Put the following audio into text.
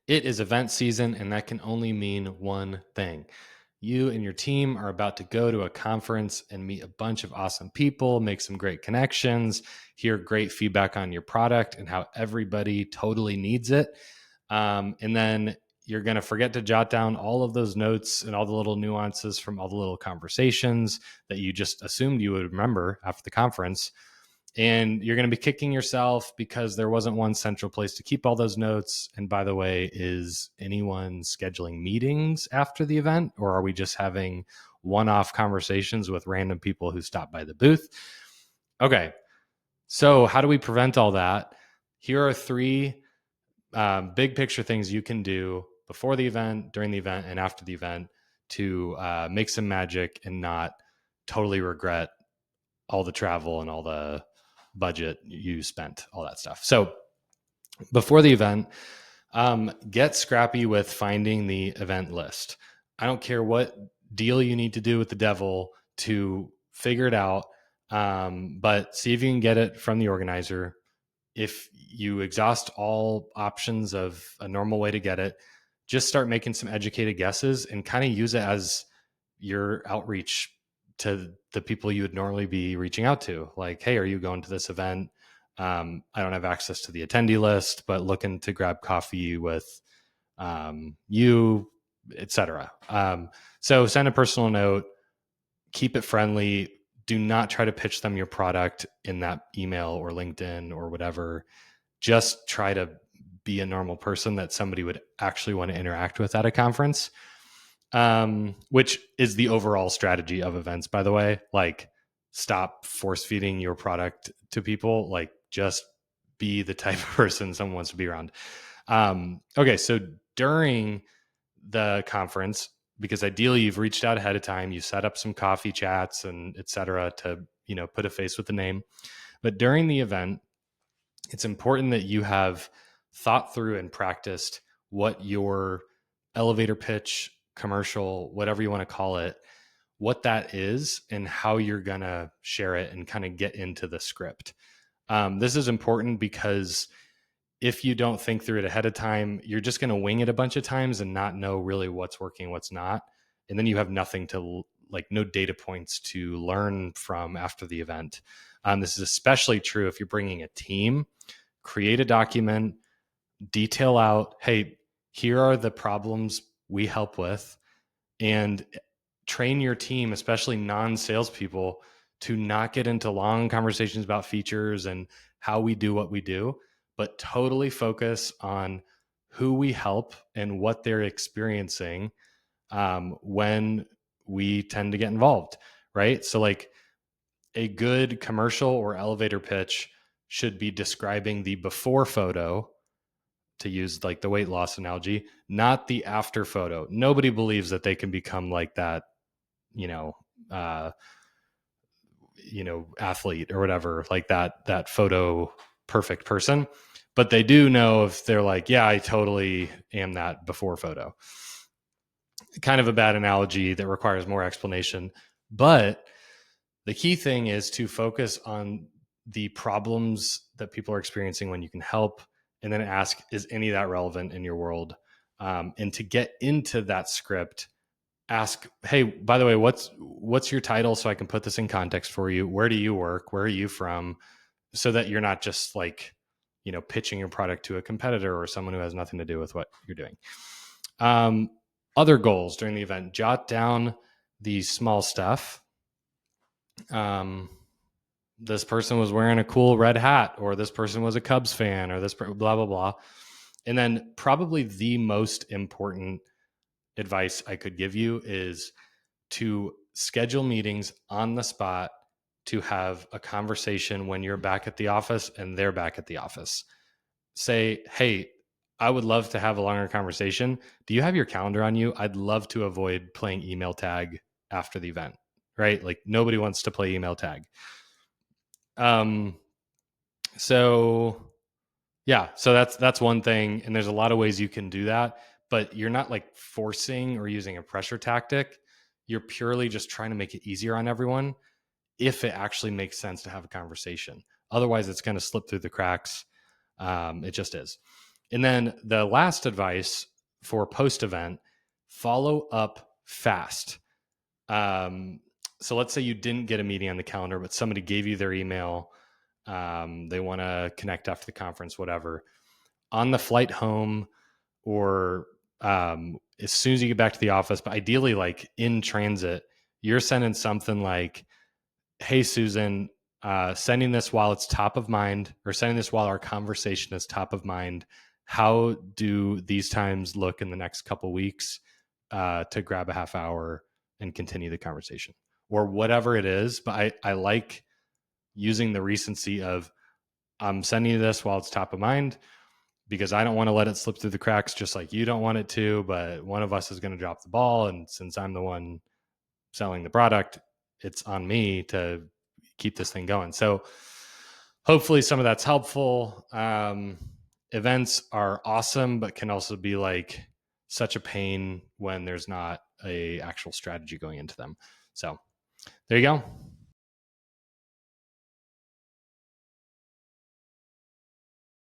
It is event season, and that can only mean one thing. You and your team are about to go to a conference and meet a bunch of awesome people, make some great connections, hear great feedback on your product and how everybody totally needs it. And then you're going to forget to jot down all of those notes and all the little nuances from all the little conversations that you just assumed you would remember after the conference. And you're going to be kicking yourself because there wasn't one central place to keep all those notes. And by the way, is anyone scheduling meetings after the event, or are we just having one-off conversations with random people who stop by the booth? Okay, so how do we prevent all that? Here are three big picture things you can do before the event, during the event, and after the event to make some magic and not totally regret all the travel and all the budget you spent, all that stuff. So before the event, get scrappy with finding the event list. I don't care what deal you need to do with the devil to figure it out, but see if you can get it from the organizer. If you exhaust all options of a normal way to get it, just start making some educated guesses and kind of use it as your outreach to the people you would normally be reaching out to. Like, hey, are you going to this event? I don't have access to the attendee list, but looking to grab coffee with you, etc. So send a personal note, keep it friendly. Do not try to pitch them your product in that email or LinkedIn or whatever. Just try to be a normal person that somebody would actually want to interact with at a conference, which is the overall strategy of events, by the way. Like, stop force feeding your product to people. Like, just be the type of person someone wants to be around. Okay, so during the conference, because ideally you've reached out ahead of time, you set up some coffee chats and et cetera to, put a face with the name. But during the event, it's important that you have thought through and practiced what your elevator pitch, commercial, whatever you want to call it, what that is and how you're going to share it and kind of get into the script. This is important because if you don't think through it ahead of time, you're just going to wing it a bunch of times and not know really what's working, what's not. And then you have nothing to, like, no data points to learn from after the event. This is especially true if you're bringing a team. Create a document, detail out, hey, here are the problems we help with, and train your team, especially non-salespeople, to not get into long conversations about features and how we do what we do, but totally focus on who we help and what they're experiencing when we tend to get involved, right? So, like, a good commercial or elevator pitch should be describing the before photo, to use like the weight loss analogy, not the after photo. Nobody believes that they can become like that, you know, uh, athlete or whatever, like that photo perfect person. But they do know if they're like, yeah, I totally am that before photo. Kind of a bad analogy that requires more explanation. But the key thing is to focus on the problems that people are experiencing when you can help, and then ask, is any of that relevant in your world? And to get into that script, ask, hey, by the way, what's your title so I can put this in context for you? Where do you work? Where are you from? So that you're not just like, pitching your product to a competitor or someone who has nothing to do with what you're doing. Other goals during the event, jot down the small stuff. This person was wearing a cool red hat, or this person was a Cubs fan, or this blah, blah, blah. And then probably the most important advice I could give you is to schedule meetings on the spot to have a conversation when you're back at the office and they're back at the office. Say, hey, I would love to have a longer conversation. Do you have your calendar on you? I'd love to avoid playing email tag after the event, right? Like, nobody wants to play email tag. So yeah, so that's one thing. And there's a lot of ways you can do that, but you're not like forcing or using a pressure tactic. You're purely just trying to make it easier on everyone if it actually makes sense to have a conversation. Otherwise, it's going to slip through the cracks. It just is. And then the last advice for post event, follow up fast. So let's say you didn't get a meeting on the calendar, but somebody gave you their email. They want to connect after the conference, whatever. On the flight home, or as soon as you get back to the office, but ideally like in transit, you're sending something like, hey, Susan, sending this while it's top of mind, or sending this while our conversation is top of mind. How do these times look in the next couple weeks to grab a half hour and continue the conversation, or whatever it is? But I like using the recency of, I'm sending you this while it's top of mind, because I don't want to let it slip through the cracks, just like you don't want it to, but one of us is going to drop the ball. And since I'm the one selling the product, it's on me to keep this thing going. So hopefully some of that's helpful. Events are awesome, but can also be like such a pain when there's not a actual strategy going into them. So there you go.